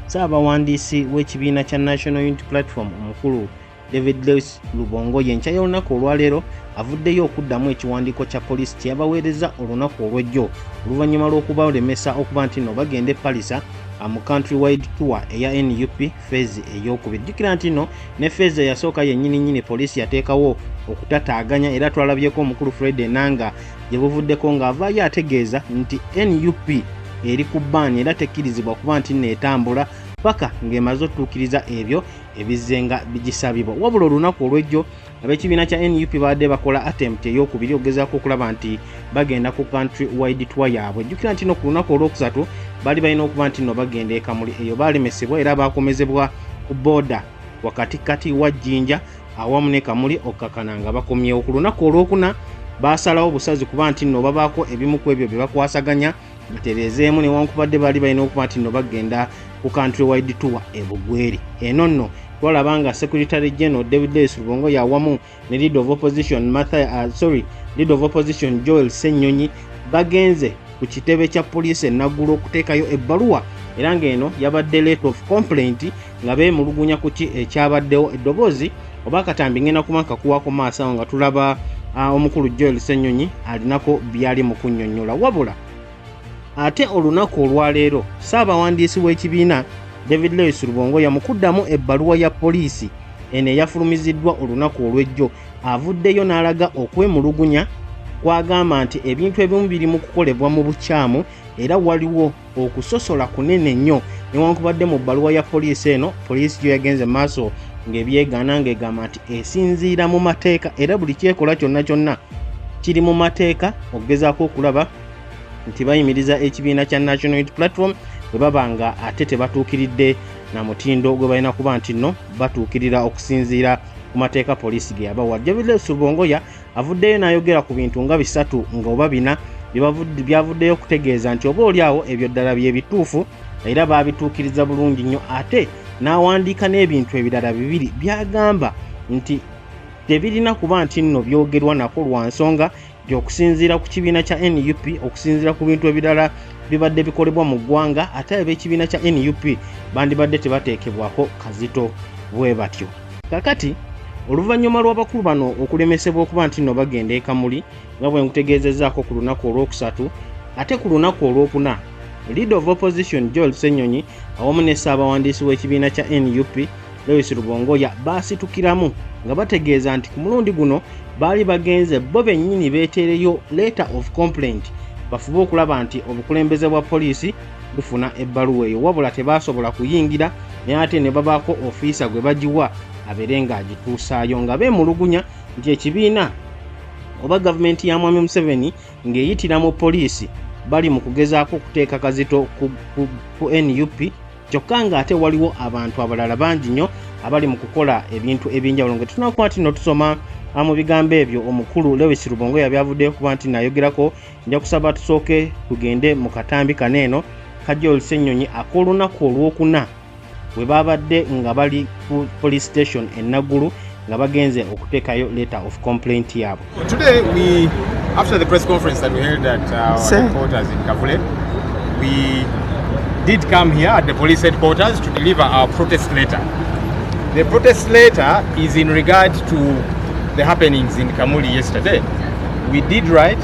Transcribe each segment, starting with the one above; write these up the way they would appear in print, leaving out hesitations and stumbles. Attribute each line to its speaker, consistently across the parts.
Speaker 1: Ssaabawandiisi w'ekibiina kya National Unity Platform omukulu David Rubongoya enkya y'olunaku olwaleero avuddeyo okuddamu ekiwandiiko kya poliisi kye yabaweereza olunaku olw'ejjo oluvannyuma lw'okubalemesa okuba nti nno bagenda e Palisa mu country-wide tour eya NUP phase ey'okubiri. Jjukira nti nno ne phase eyasooka yennyini poliisi yateekawo okutataaganya era twalabyeko omukulu Fred Enanga gye buvuddeko ng'avaayo ategeeza nti NUP eri ku bbaani era tekkirizibwa kuba nti neetambula paka ng'emaze otuukiriza ebyo ebizzenga bigisabibwa. Wabula olunaku olw'ejjo ab'ekibiina kya NUP badde bakola attempt ey'okubiri okugezaako okulaba nti bagenda ku country wide tour yaabwe. Jjukira nti no ku lunaku olwokusatu baali balina okuba nti nno bagenda e Kamuli eyo baalemesebwa era baakomezebwa ku booda wakatikati wa Jjinja awamu ne Kamuli okkakana nga bakomyewo. Ku lunaku olwokuna baasalawo busazi kuba nti nno babaako ebimu ku ebyo bye bakwasaganya batereezeemu newankubadde baali balina okuba nti nno bagenda ku country wide tour e Bugweri. Eno nno twalaba nga Secretary General David Rubongoya awamu ne Leader of Opposition Joel Ssenyonyi bagenze ku kitebe kya poliisi enaggulu okuteekayo ebbaluwa era ng'eno yabadde letter of complaint nga beemulugunya ku ki ekyabaddewo. Eddoboozi oba akatambi ngenda kuba nkakuwaako maaso awo nga tulaba omukulu Joel Ssenyonyi alinako byali mu kunnyonnyola. Wabula ate olunaku olwaleero ssaabawandiisi w'ekibiina David Rubongoya mu kuddamu ebbaluwa ya poliisi eno eyafulumiziddwa olunaku olw'ejjo avuddeyo n'alaga okwemulugunya kwagamba nti ebintu ebimu biri mu kukolebwa mu bukyamu era waliwo okusosola kunene nnyo newankubadde mu bbaluwa ya poliisi eno poliisi gyo yagenze maaso ng'ebyegaana ng'egamba nti esinziira mu mateeka era buli kyekola kyonna kiri mu mateeka okugezaako okulaba nti bayimiriza ekibiina kya National Unity Platform bwe baba nga ate tebatuukiridde na mutindo gwe balina kuba nti nno batuukirira okusinziira ku mateeka poliisi ge yabawa. David Rubongoya avuddeyo n'ayogera ku bintu nga bisatu nga oba bina byavuddeyo okutegeeza nti oba oliawo ebyo ddala bye bituufu era baabituukiriza bulungi nnyo ate n'awandiika n'ebintu ebirala bibiri byagamba nti tebirina kuba nti nno byogerwa nako lwa nsonga okusinziira ku kibiina kya NUP okusinziira ku bintu ebirala bibadde bikolebwa mu ggwanga ate ab'ekibiina kya NUP bandibadde tebateekebwako kazito bwe batyo. Kakati oluvannyuma lw'abakulu bano okulemesebwa okuba nti nno bagenda e Kamuli nga bwe nkutegeezezzaako ku lunaku olwokusatu ate ku lunaku olwokuna Leader of Opposition Joel Ssenyonyi awamu ne ssaabawandiisi w'ekibiina kya NUP Rubongoya baasitukiramu nga bategeeza nti ku mulundi guno baali bagenze bo bennyini beeteereyo letter of complaint bafube okulaba nti obukulembeze bwa poliisi bufuna ebbaluwa eyo wabula tebaasobola kuyingira naye ate ne babaako ofiisa gwe bagiwa abeere ng'agituusaayo nga beemulugunya nti ekibiina oba gavumenti ya Mwami Museveni ng'eyitira mu poliisi bali mu kugezaako okuteeka kazito ku NUP kyokka ng'ate waliwo abantu abalala bangi nnyo abali mu kukola ebintu ebyenjawulo. Nga tunakuba nti nno tusoma mu bigambo ebyo omukulu Rubongoya byavuddeyo kuba nti nayogerako nja kusaba tusooke tugende mu katambi kaneeno ka Joel Ssenyonyi ak'olunaku olwokuna bwe babadde nga bali ku police station enaggulu nga bagenze okuteekayo letter of complaint yaabwe.
Speaker 2: Today after the press conference that we held at our headquarters in Kavule, we did come here at the police headquarters to deliver our protest letter. The protest letter is in regard to the happenings in Kamuli yesterday. We did write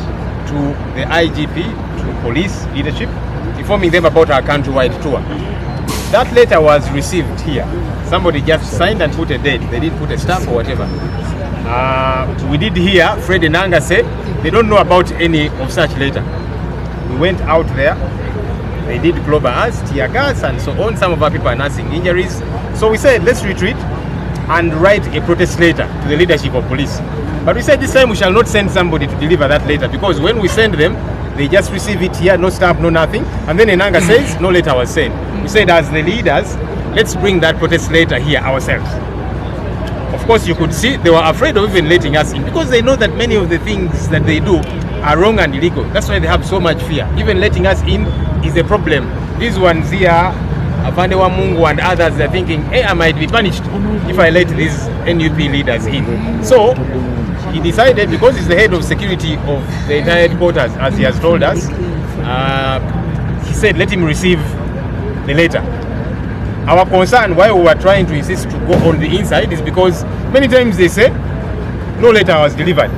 Speaker 2: to the IGP, to police leadership, informing them about our countrywide tour. That letter was received here. Somebody just signed and put a date. They didn't put a stamp or whatever. We did hear Fred Enanga say they don't know about any of such letter. We went out there. They did global us, tear gas and so on. Some of our people are nursing injuries. So we said, let's retreat and write a protest letter to the leadership of police. But we said this time we shall not send somebody to deliver that letter because when we send them, they just receive it here, no stamp, no nothing. And then Enanga says, no letter was sent. We said as the leaders, let's bring that protest letter here ourselves. Of course, you could see they were afraid of even letting us in because they know that many of the things that they do are wrong and illegal. That's why they have so much fear. Even letting us in is a problem. These ones here, Afande wa Mungu and others, are thinking, hey, I might be punished if I let these NUP leaders in. So he decided, because he's the head of security of the entire headquarters, as he has told us, he said, let him receive the letter. Our concern why we were trying to insist to go on the inside is because many times they say no letter was delivered,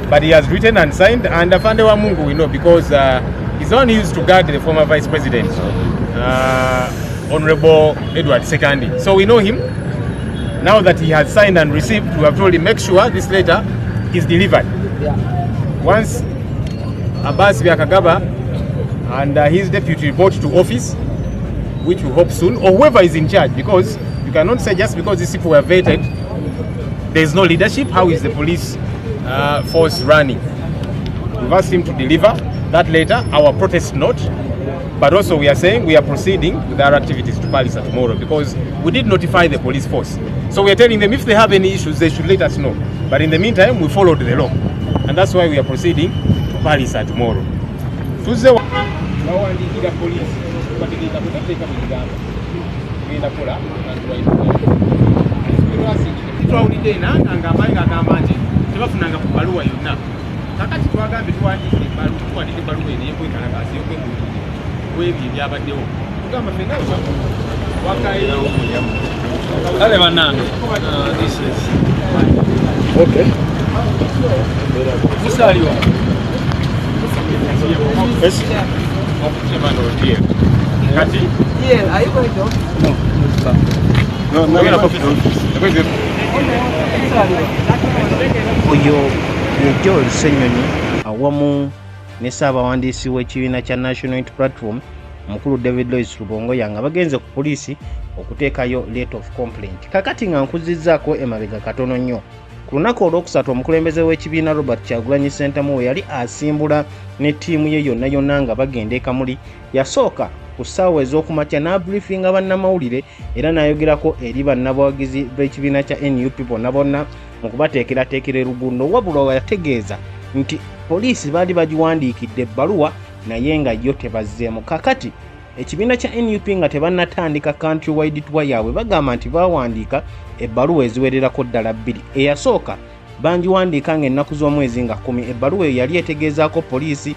Speaker 2: but he has written and signed, and Afande wa Mungu we know because he's the one who used to guard the former Vice President, Honorable Edward Sekandi. So we know him. Now that he has signed and received, we have told him make sure this letter is delivered. Once Abbas Byakagaba and his deputy report to office, which we hope soon, or whoever is in charge, because you cannot say just because these people were vetted, there is no leadership. How is the police force running? We've asked him to deliver that letter, our protest note, but also we are saying we are proceeding with our activities to Palisa tomorrow because we did notify the police force. So we are telling them if they have any issues, they should let us know. But in the meantime, we followed the law. And that's why we are proceeding to Palisa tomorrow. Tuesday, kakati twagambe tuwandiike ebbaluwa eno ey'okwekalakaasi y'okwewebyo ebyabaddewo tugamba fenna
Speaker 3: kale bannange musaliwa
Speaker 2: kati
Speaker 1: oyo Joel Ssenyonyi awamu ne ssaabawandiisi w'ekibiina kya National Unity Platform mukulu David Lois Rubongoya nga bagenze ku poliisi okuteekayo letter of complaint. Kakati nga nkuzizzaako emabega katono nnyo ku lunaku olwokusatu omukulembeze w'ekibiina Robert Kyagulanyi Ssentamu we yali asimbula ne ttiimu ye yonna yonna nga bagenda e Kamuli yasooka ku ssaawa ez'okumakya n'abriefinga bannamawulire era n'ayogerako eri bannabawagizi b'ekibiina kya NUP bonna bonna mu kubateekerateekera erugundo wabula yategeeza nti poliisi baali bagiwandiikidde ebbaluwa naye nga yo tebazzeemu. Kakati ekibiina kya NUP nga tebannatandika country wide tour yaabwe bagamba nti baawandiika ebbaluwa eziwererako ddala bbiri. Eyasooka bangiwandiika ng'ennaku z'omwezi nga 10. Ebbaluwa eyo yali etegeezaako poliisi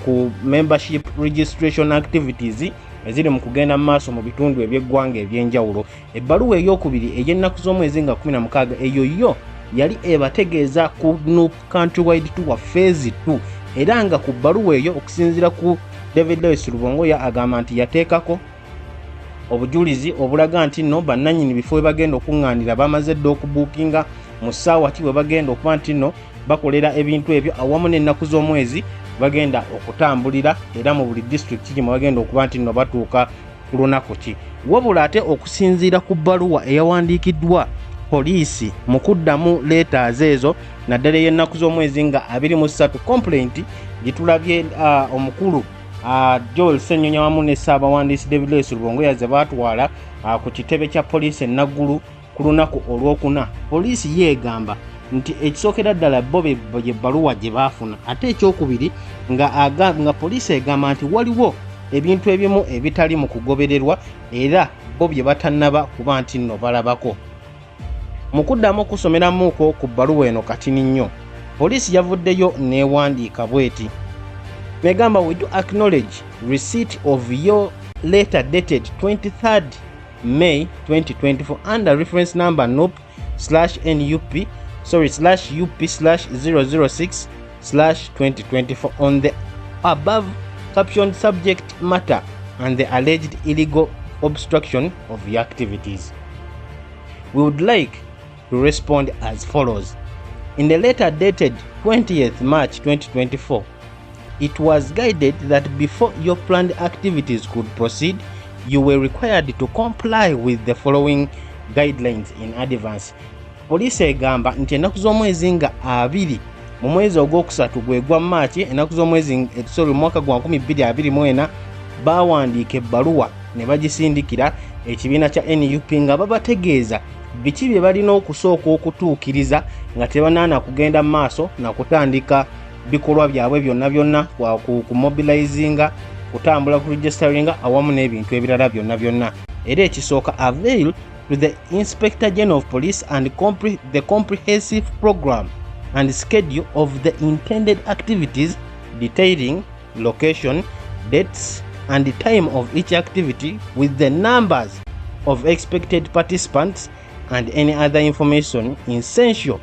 Speaker 1: ku membership registration activities eziri mu kugenda mu maaso mu bitundu eby'eggwanga eby'enjawulo. Ebbaluwa ey'okubiri ey'ennaku z'omwezi nga 16 eyo yo yali ebategeeza ku Nup country wide tour phase 2 era nga ku bbaluwa eyo okusinziira ku David Lois Rubongoya agamba nti yateekako obujulizi obulaga nti nno bannannyini bifo we bagenda okuŋŋaanira bamaze dda okubuukinga mu ssaawa ki we bagenda okuba nti nno bakolera ebintu ebyo awamu n'ennaku z'omwezi bagenda okutambulira era mu buli district kiri mwe bagenda okuba nti nno batuuka ku lunaku ki. Wabula ate okusinziira ku bbaluwa eyawandiikiddwa poliisi mu kuddamu letters ezo naddala y'ennaku z'omwezi nga 23 complaint gitulabye omukulu Joel Ssenyonyi wamu ne ssaabawandiisi David Lois Rubongoya ze baatwala ku kitebe kya poliisi enaggulu ku lunaku olwokuna. Poliisi yeegamba nti ekisookera ddala bo bbaluwa gye baafuna ate ekyokubiri nga poliisi egamba nti waliwo ebintu ebimu ebitali mu kugobererwa era bo bye batannaba kuba nti nno balabako. Mu kuddamu okusomeramuuko ku bbaluwa eno katini nnyo poliisi yavuddeyo n'ewandiika bw'eti negamba we do acknowledge receipt of your letter dated 23rd May 2024 under reference number NUP/UP/006/2024 on the above captioned subject matter and the alleged illegal obstruction of your activities. We would like to respond as follows. In the letter dated 20th March 2024, it was guided that before your planned activities could proceed, you were required to comply with the following guidelines in advance. Poliisi egamba nti ennaku z'omwezi nga 2 mu mwezi ogwokusatu gwe gwa March ennaku z'omwezi mwaka gwa 2024 baawandiika ebbaluwa ne bagisindikira ekibiina kya NUP nga babategeeza biki bye balina okusooka okutuukiriza nga tebanaana kugenda mu maaso na kutandika bikolwa byabwe byonna byonna ku mobilizinga kutambula ku registeringa awamu n'ebintu ebirala byonna byonna. Era ekisooka avail to the Inspector General of Police and the comprehensive program and schedule of the intended activities detailing location, dates and the time of each activity with the numbers of expected participants and any other information essential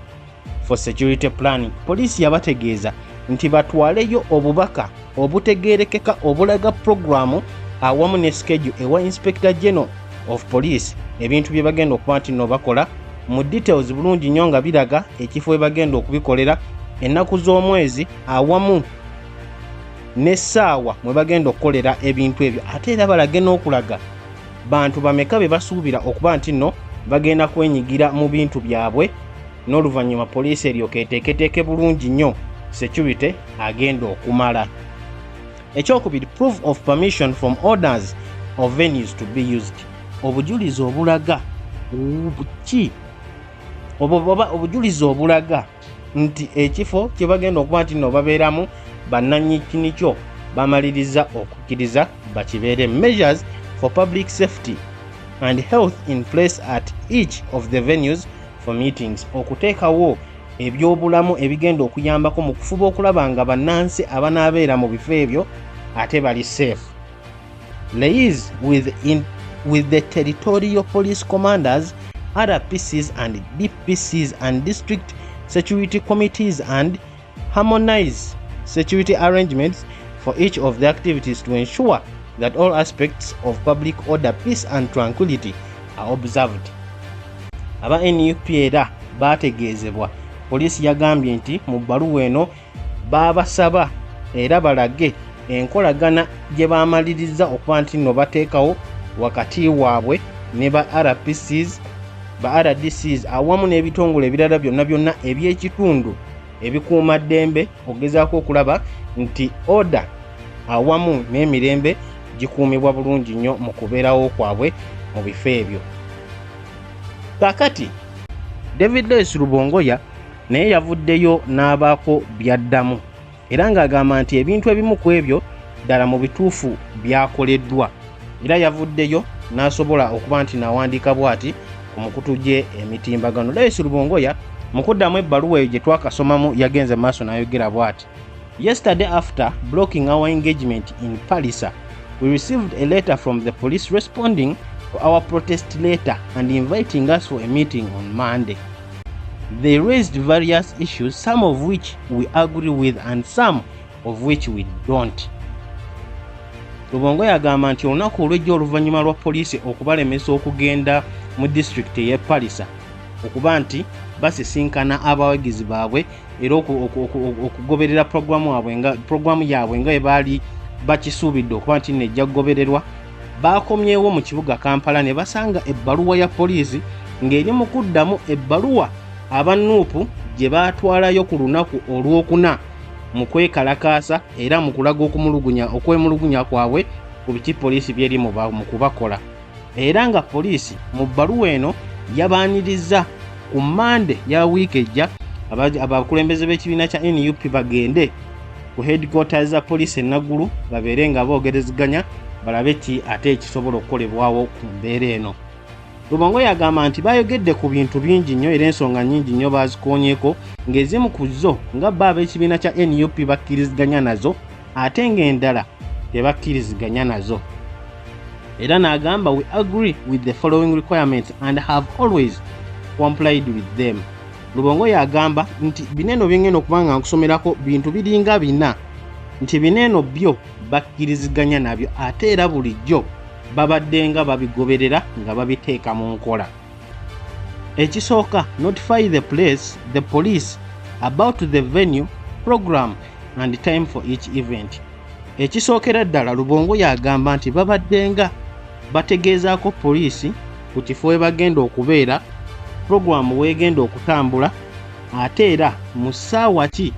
Speaker 1: for security planning. Police yabategeeza nti batwaleyo obubaka obutegeerekeka obulaga programu awamu ne schedule ewa Inspector General of Police ebintu bye bagenda okuba nti no bakola mu details bulungi nnyo nga biraga ekifo bagenda okubikolera, ennaku z'omwezi awamu n'essaawa mwe bagenda okukolera ebintu ebyo, ate era balage n'okulaga bantu bameka be basuubira okuba nti nno bagenda kwenyigira mu bintu byabwe, n'oluvannyuma poliisi eryoka eteeketeeke bulungi nnyo security agenda okumala. Ekyokubiri, proof of permission from orders of venues to be used. Obujulizi obulaga obujulizi obulaga nti ekifo kye bagenda okuba nti nno babeeramu bannannyini kyo bamaliriza okukkiriza bakibeere. Measures for public safety and health in place at each of the venues for meetings. Okuteekawo ebyobulamu ebigenda okuyambako mu kufuba okulaba nga bannansi abanaabeera mu bifo ebyo ate bali safe. Liaise with the territorial police commanders, RPCs and DPCs and district security committees and harmonize security arrangements for each of the activities to ensure that all aspects of public order, peace and tranquility are observed. Aba NUP era bategeezebwa. Poliisi yagambye nti mu bbaluwa eno baabasaba era balage enkolagana gye baamaliriza okuba nti nno bateekawo wakati waabwe ne ba RPCs, ba RDCs awamu n'ebitongole ebirala byonna eby'ekitundu ebikuuma ddembe, ogezaako okulaba nti order awamu n'emirembe gikuumibwa bulungi nnyo mu kubeerawo kwabwe mu bifo ebyo. Kaakati David Rubongoya naye yavuddeyo n'abaako byaddamu era ng'agamba nti ebintu ebimu ku ebyo ddala mu bituufu byakoleddwa, era yavuddeyo n'asobola okuba nti nawandiika bw'ati ku mukutu gye emitimbagano. Rubongoya mu kuddamu ebbaluwa eyo gye twakasomamu yagenze maaso n'ayogera bw'ati: Yesterday, after blocking our engagement in Palisa, we received a letter from the police responding to our protest letter and inviting us for a meeting on Monday. They raised various issues, some of which we agree with and some of which we don't. Rubongoya agamba nti olunaku olw'ejjo oluvannyuma lwa poliisi okubalemesa okugenda mu disitulikiti y'e Palisa okuba nti basisinkana abawagizi baabwe era okugoberera programu yaabwe nga ebaali bakisuubidde okuba nti nejja kugobererwa, baakomyewo mu kibuga Kampala ne basanga ebbaluwa ya poliisi ng'eri mu kuddamu ebbaluwa abanuupu gye baatwalayo ku lunaku olwokuna mu kwekalakaasa era mu kulaga okwemulugunya kwabwe ku biki poliisi byeri mu kubakola. Era nga poliisi mu bbaluwa eno yabaaniriza ku Mande ya wiiki ejja abakulembeze b'ekibiina kya NUP bagende ku headquarters za poliisi enaggulu babeere nga boogereziganya balabe ki ate ekisobola okukolebwawo ku mbeera eno. Rubongoya agamba nti bayogedde ku bintu bingi nnyo era ensonga nnyingi nnyo baazikoonyeeko, ng'ezimu ku zo nga bo ab'ekibiina kya NUP bakkiriziganya nazo ate ng'endala tebakkiriziganya nazo. Era n'agamba we agree with the following requirements and have always complied with them. Rubongoya agamba nti bineno byengenda okubanga nkusomerako bintu biringa 4 nti bineno byo bakkiriziganya nabyo ate era bulijjo babadde nga babigoberera nga babiteeka mu nkola. Ekisooka, notify the police about the venue, program and time for each event. Ekisookera ddala Rubongoya agamba nti babadde nga bategeezaako poliisi ku kifo we bagenda okubeera, programu weegenda okutambula ate era mu ssaawa ki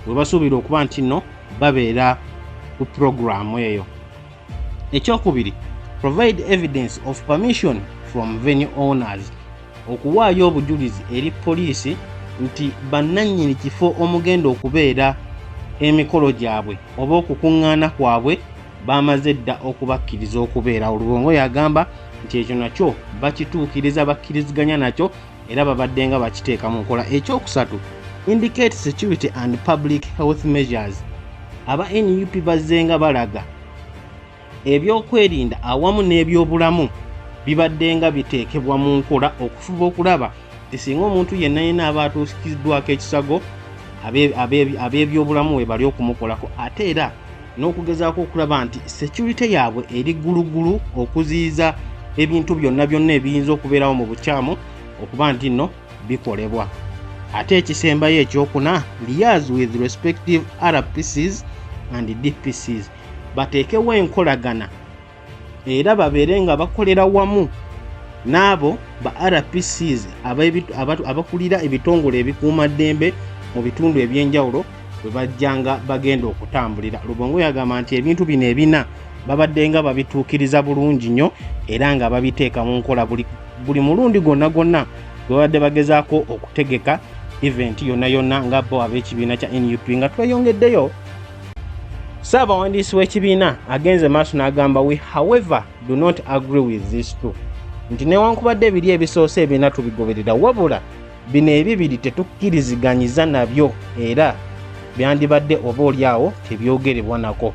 Speaker 1: we basuubira okuba nti nno babeera ku programu eyo. Ekyokubiri, provide evidence of permission from venue owners. Okuwaayo obujulizi eri poliisi nti bannannyini kifo omugenda okubeera emikolo gyabwe oba okukuŋŋaana kwabwe bamaze dda okubakkiriza okubeera. Rubongoya agamba nti ekyo nakyo bakituukiriza, bakkiriziganya nakyo era babadde nga bakiteeka mu nkola. Ekyokusatu, indicate security and public health measures. Aba NUP bazze nga balaga ebyokwerinda awamu n'ebyobulamu bibadde nga biteekebwa mu nkola okufuba okulaba nti singa omuntu yenna aba atuusikiddwako ekisago ab'ebyobulamu we bali okumukolako, ate era n'okugezaako okulaba nti security yaabwe eri gulugulu okuziyiza ebintu byonna ebiyinza okubeerawo mu bukyamu okuba nti nno bikolebwa. Ate ekisembayo ekyokuna, liaise with respective RPCs and DPCs, bateekewo enkolagana era babeere nga bakolera wamu n'abo ba RPCs abakulira ebitongole ebikuumaddembe mu bitundu ebyenjawulo bwe bajjanga bagenda okutambulira. Rubongoya agamba nti ebintu bino ebina babadde nga babituukiriza bulungi nnyo era nga babiteeka mu nkola buli mulundi gwonna gwe babadde bagezaako okutegeka event yonna nga bo ab'ekibiina kya NUP nga tweyongeddeyo. Ssaabawandiisi w'ekibiina agenze maaso n'agamba, we however do not agree with these two, nti newankubadde ebiri ebisoose ebina tubigoberera, wabula bino ebibiri tetukkiriziganyiza nabyo era byandibadde oba oliawo tebyogerebwa nako.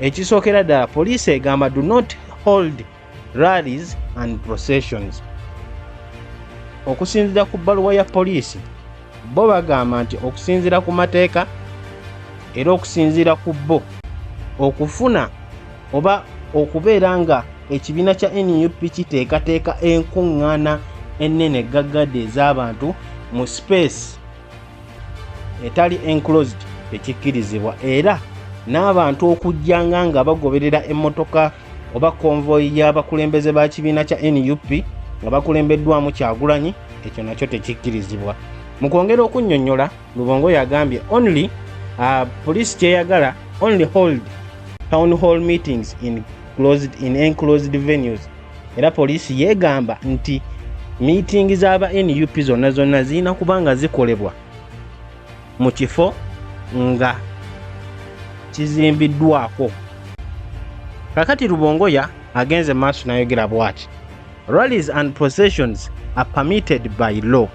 Speaker 1: Ekisookera ddala, poliisi egamba do not hold rallies and processions. Okusinziira ku bbaluwa ya poliisi, bo bagamba nti okusinziira ku mateeka era okusinziira ku bo okufuna oba okubeera nga ekibiina kya NUP kiteekateeka enkuŋŋaana ennene gaggadde ez'abantu mu space etali enclosed tekikkirizibwa, era n'abantu okujjanga nga bagoberera emmotoka oba konvoyi y'abakulembeze ba kibiina kya NUP nga bakulembeddwamu Kyagulanyi, ekyo nakyo tekikkirizibwa. Mu kwongera okunnyonnyola, Rubongoya agambye only police kyeyagala only hold town hall meetings in enclosed venues, era poliisi yeegamba nti meeting z'aba NUP zonna zirina kubanga zikolebwa mu kifo nga kizimbiddwako. Kakati Rubongoya agenze maaso n'ayogera bw'ati, rallies and processions are permitted by law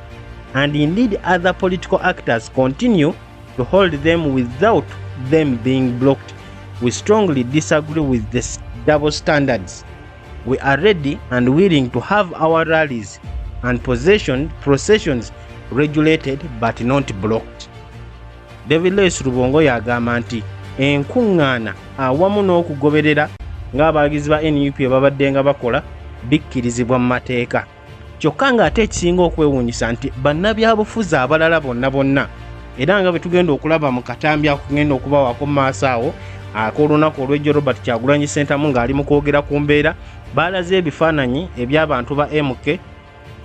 Speaker 1: and indeed other political actors continue to hold them without them being blocked. We strongly disagree with this double standards. We are ready and willing to have our rallies and processions regulated but not blocked. David Lewis Rubongoya agamba nti enkuŋŋaana awamu n'okugoberera ng'abawagizi ba NUP babadde nga bakola bikkirizibwa mu mateeka. Kyokka ng'ate ekisinga okwewuunyisa nti bannabyabufuzi abalala bonna era nga bwe tugenda okulaba mu katambi akugenda okubawaako mu maaso awo ak'olunaku olw'ejjo Robert Kyagulanyi Ssentamu ng'ali mu kwogera ku mbeera, baalaze ebifaananyi eby'abantu ba MK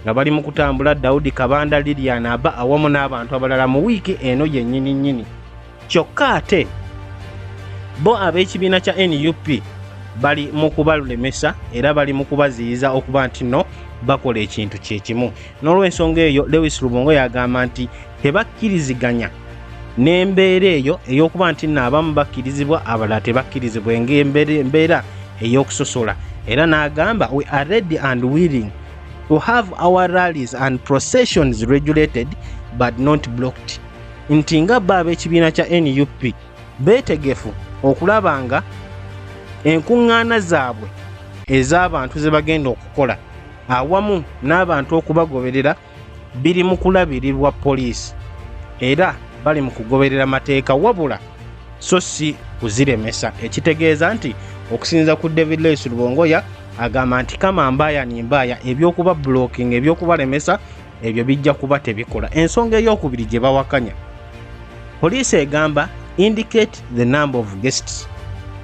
Speaker 1: nga bali mu kutambula, Daudi Kabanda, Lilian Aba awamu n'abantu abalala mu wiiki eno yennyini. Kyokka ate bo ab'ekibiina kya NUP bali mu kubalemesa era bali mu kubaziyiza okuba nti no bakola ekintu kyekimu. N'olw'ensonga eyo, Lewis Rubongoya agamba nti tebakkiriziganya n'embeera eyo ey'okuba nti nno abamu bakkirizibwa abalala tebakkirizibwa ng'embeera ey'okusosola, era n'agamba we are ready and willing to have our rallies and processions regulated but not blocked. Nti nga bo ab'ekibiina kya NUP beetegefu okulaba nga enkuŋŋaana zaabwe ez'abantu ze bagenda okukola awamu n'abantu okubagoberera biri mu kulabirirwa poliisi era bali mu kugoberera mateeka wabula so si kuziremesa. Ekitegeeza nti okusinza ku David Lewis Rubongoya agamba nti kama mbaaya ni mbaaya, ebyokuba blocking ebyokubalemesa ebyo bijja kuba tebikola. Ensonga ey'okubiri gye bawakanya, poliisi egamba indicate the number of guests.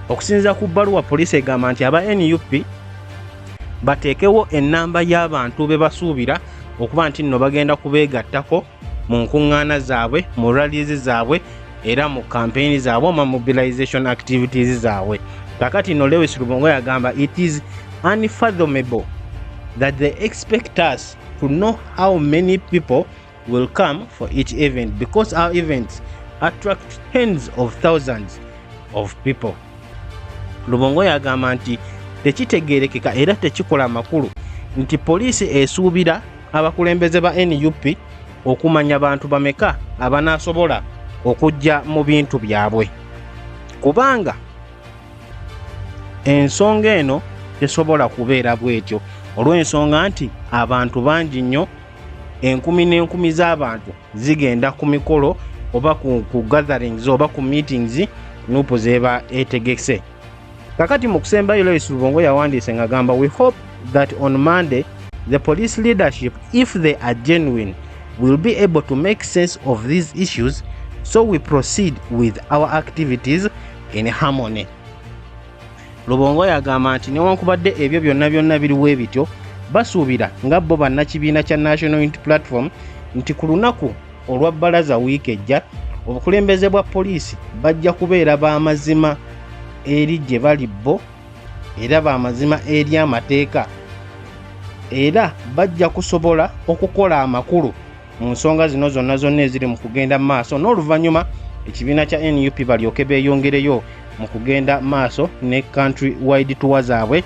Speaker 1: Okusinza ku bbaluwa, poliisi egamba nti aba NUP bateekewo ennamba y'abantu be basuubira okuba nti nno bagenda kubeegattako mu nkuŋŋaana zaabwe, mu rallies zaabwe era mu campaign zaabwe, mu mobilization activities zaabwe. Kakati no Lewis Rubongoya agamba it is unfathomable that they expect us to know how many people will come for each event because our events attract tens of thousands of people. Rubongoya agamba nti tekitegeerekeka era tekikola makulu nti poliisi esuubira abakulembeze ba NUP okumanya bantu bameka abanaasobola okujja mu bintu byabwe, kubanga ensonga eno tesobola kubeera bwetyo. olw'ensonga nti abantu bangi nnyo, enkumi n'enkumi z'abantu zigenda ku mikolo oba ku gatherings oba ku meetings nuupu zeba etegese. Kakati mu kusembayo Lois Rubongoya yawandiise ng'agamba, we hope that on Monday the police leadership, if they are genuine, will be able to make sense of these issues, so we proceed with our activities in harmony. Rubongoya agamba nti newankubadde ebyo byonna biriwo ebityo, basuubira nga bo bannakibiina kya National Unity Platform nti ku lunaku olwa bbalaza wiiki ejja, obukulembeze bwa poliisi bajja kubeera b'amazima eri gye bali bo era b'amazima eri amateeka, era bajja kusobola okukola amakulu mu nsonga zino zonna eziri mu kugenda maaso, n'oluvannyuma ekibiina kya NUP balyoke beeyongereyo mu kugenda maaso ne country wide tour zaabwe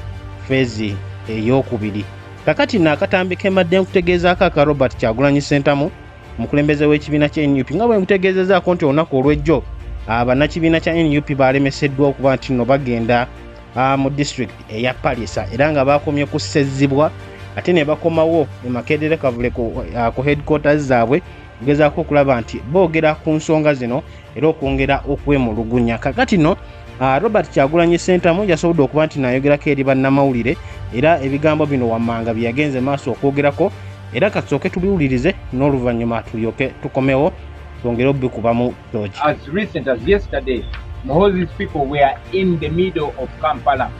Speaker 1: feezi ey'okubiri. Kakati n'akatambi kemadde nkutegeezaako aka Robert Kyagulanyi Ssentamu, omukulembeze w'ekibiina kya NUP, nga bwe nkutegeezezaako nti olunaku olw'ejjo bannakibiina kya NUP balemeseddwa okuba nti nno bagenda mu district eya Palisa era nga bakomye kussezibwa ate ne bakomawo e Makerere Kavule ku headquarters zaabwe kugezaako okulaba nti boogera ku nsonga zino era okwongera okwemulugunya. Kakati no Robert Kyagulanyi Ssentamu yasobodde okuba nti nayogerako eri bannamawulire era ebigambo bino wammanga bye yagenze maaso okwogerako, era kasooke tubiwulirize n'oluvannyuma tulyoke tukomewo twongere obikubamu toki.
Speaker 4: As recent as yesterday, Mohozi's people were in the middle of Kampala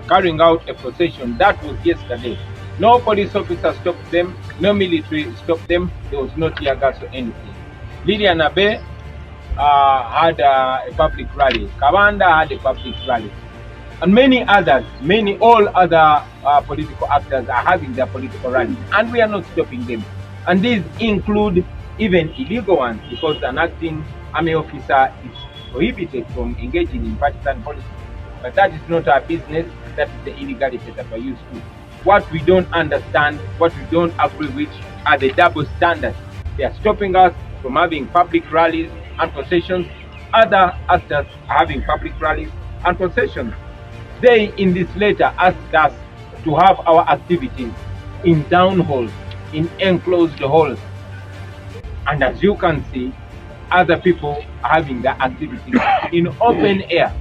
Speaker 4: carrying out a procession. That was yesterday. No police officer stopped them, no military stopped them, there was no tear gas or anything. Lilian Abe had a public rally, Kabanda had a public rally, and all other political actors are having their political rallies, and we are not stopping them. And these include even illegal ones, because an acting army officer is prohibited from engaging in partisan politics. But that is not our business, that is the illegality that we're used to. What we don't understand, what we don't agree with are the double standards. They are stopping us from having public rallies and processions. Other actors are having public rallies and processions. They, in this letter, asked us to have our activities in town halls, in enclosed halls. And as you can see, other people are having their activities in open air.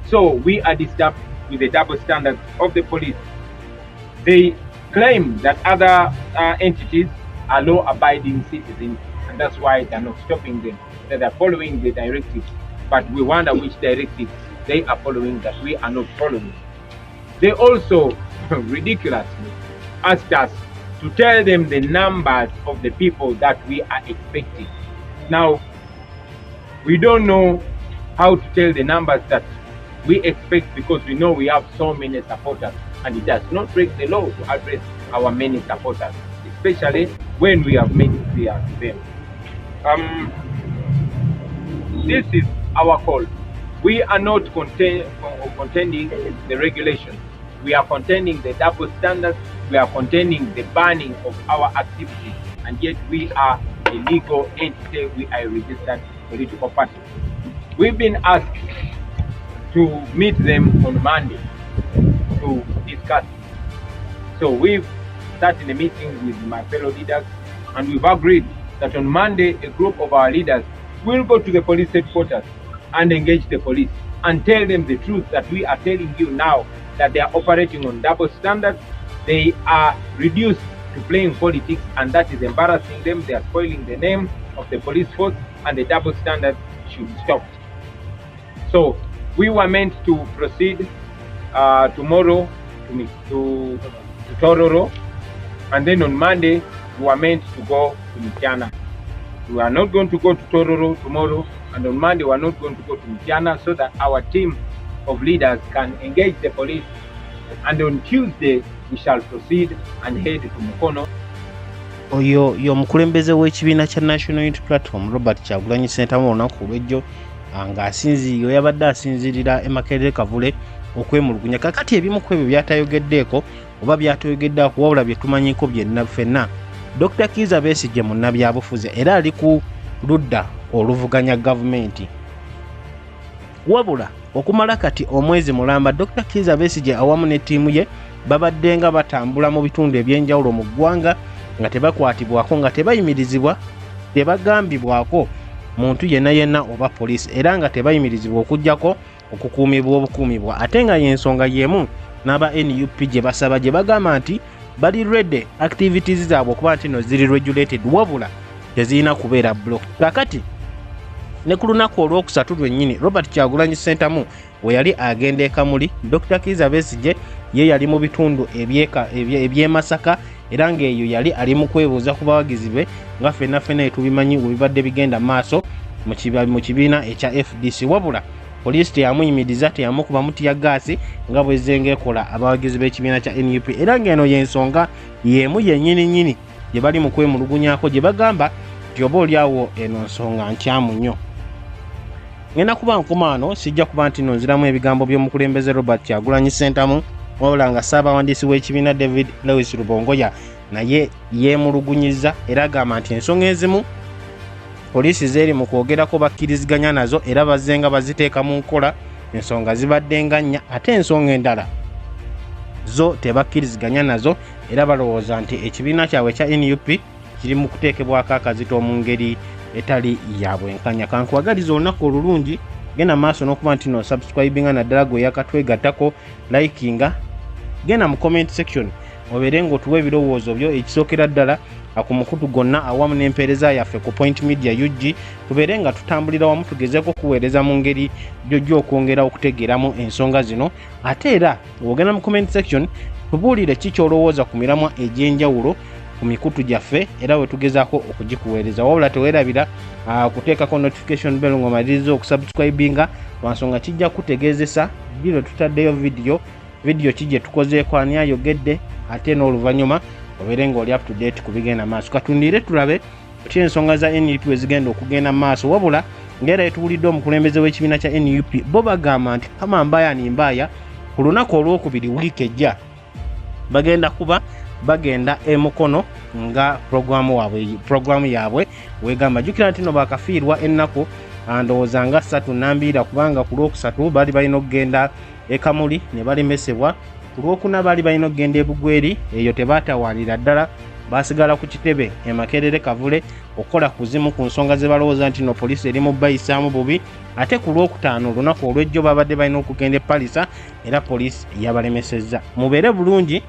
Speaker 4: So we are disturbed with the double standards of the police. They claim that other entities are law-abiding citizens, and that's why they're not stopping them. That they're following the directives, but we wonder which directives they are following that we are not following. They also ridiculously asked us to tell them the numbers of the people that we are expecting. Now, we don't know how to tell the numbers that we expect because we know we have so many supporters, and it does not break the law to address our many supporters, especially when we have made it clear to them. This is our call. We are not contending the regulations. We are contending the double standards. We are contending the banning of our activities, and yet we are a legal entity. We are a registered political party. We've been asked to meet them on Monday to discuss. So we've started a meeting with my fellow leaders, and we've agreed that on Monday a group of our leaders will go to the police headquarters and engage the police and tell them the truth that we are telling you now, that they are operating on double standards. They are reduced to playing politics, and that is embarrassing them. They are spoiling the name of the police force, and the double standards should stop. So we were meant to proceed tomorrow to Tororo, and then on Monday we were meant to go to Mityana. We are not going to go to Tororo tomorrow, and on Monday we are not going to go to Mityana, so that our team of leaders can engage the police, and on Tuesday we shall proceed and head to Mukono.
Speaker 1: Oyo mukulembeze w'ekibiina kya National Unity Platform Robert Kyagulanyi Ssentamu olunaku olw'ejjo ng'asinziirira yabadde asinziirira e Makerere Kavule okwemulugunya. Kakati ebimu ku ebyo byatayogeddeeko oba byatayogeddeeko wabula bye tumanyiko byenna ffenna, Dr. Kizza Besigye munnabyabufuzi era ali ku ludda oluvuganya gavumenti. Wabula okumala kati omwezi mulamba Dr. Kizza Besigye awamu ne ttiimu ye babadde nga batambula mu bitundu ebyenjawulo mu ggwanga nga tebakwatibwako nga tebayimirizibwa tebagambibwako muntu yenna oba poliisi era nga tebayimirizibwa okujjako okukuumibwa obukuumibwa ate nga y'ensonga y'emu n'aba NUP gye basaba gye bagamba nti bali ready activities zaabwe okuba nti no ziri regulated wabula tezirina kubeera block. Kakati ne ku lunaku olwokusatu lwennyini Robert Kyagulanyi Ssentamu we yali agenda e Kamuli, Dr. Kizza Besigye ye yali mu bitundu eby'e Masaka era ng'eyo yali ali mu kwebuuza ku bawagizi be nga ffenna tubimanyi bibadde bigenda maaso mu kibiina ekya FDC wabula poliisi teyamuyimiriza teyamukuba mutiya gaasi nga bwezzenga ekola abawagizi b'ekibiina kya NUP era ng'eno y'ensonga y'emu yennyini gye bali mu kwemulugunyaako gye bagamba nti oba oliawo eno nsonga nkyamu nnyo. Ngenda kuba nkumaano sijja kuba nti nonziramu ebigambo by'omukulembeze Robert Kyagulanyi Ssentamu wabula nga Ssaabawandiisi w'ekibiina David Lewis Rubongoya naye yeemulugunyiza era agamba nti ensonga ezimu poliisi zeeri mu kwogerako bakkiriziganya nazo era bazzenga baziteeka mu nkola ensonga zibadde nga nnya ate ensonga endala zo tebakkiriziganya nazo era balowooza nti ekibiina kyabwe kya NUP kiri mu kuteekebwako akazito mu ngeri etali ya bwenkanya. Kankuwagaliza olunaku olulungi genda maaso n'okuba nti no subscribinga naddala gwe yakatwegattako likinga genda mu comment section obeere ng'otuwa ebirowoozo byo ekisookera ddala ku mukutu gonna awamu n'empeereza yaffe ku Point Media UG tubeere nga tutambulira wamu tugezeeko kuweereza mu ngeri gyojjo okwongera okutegeeramu ensonga zino ate era ng'ogenda mu comment section tubuulire ki ky'olowooza ku miramwa egy'enjawulo ku mikutu gyaffe era bwe tugezaako okugikuweereza wabula teweerabira kuteekako notification bell ng'omaliriza okusubscribinga lwansonga kijja kutegeezesa bino tutaddeyo video ki gye tukozeeko ani ayogedde ate n'oluvannyuma obeere ng'oli up to date ku bigenda maaso. Katundire tulabe ki ensonga za NUP we zigenda okugenda maaso wabula ng'era etuwulidde omukulembeze w'ekibiina kya NUP bo bagamba nti kama mbaaya ni mbaaya ku lunaku olwokubiri wiiki ejja bagenda e Mukono nga programu yaabwe wegamba jjukira nti no bakafiirwa ennaku ndowooza nga 3 kubanga ku lwokusatu baali balina okugenda e Kamuli ne balemesebwa ku lwokuna baali balina okugenda e Bugweri eyo tebaatawaalira ddala basigala ku kitebe e Makerere Kavule okukola kuzimu ku nsonga ze balowooza nti no poliisi eri mu bayisaamu bubi ate ku lwokutaano olunaku olw'ejjo babadde balina okugenda e Palisa era poliisi yabalemesezza. Mubeere bulungi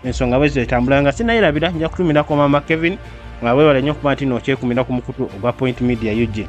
Speaker 1: ensonga bwe zetambula nga sinayirabira nja kutumirako Mama Kevin nga weewale nnyo okuba nti nookyekuumira ku mukutu ogwa Point Media UG.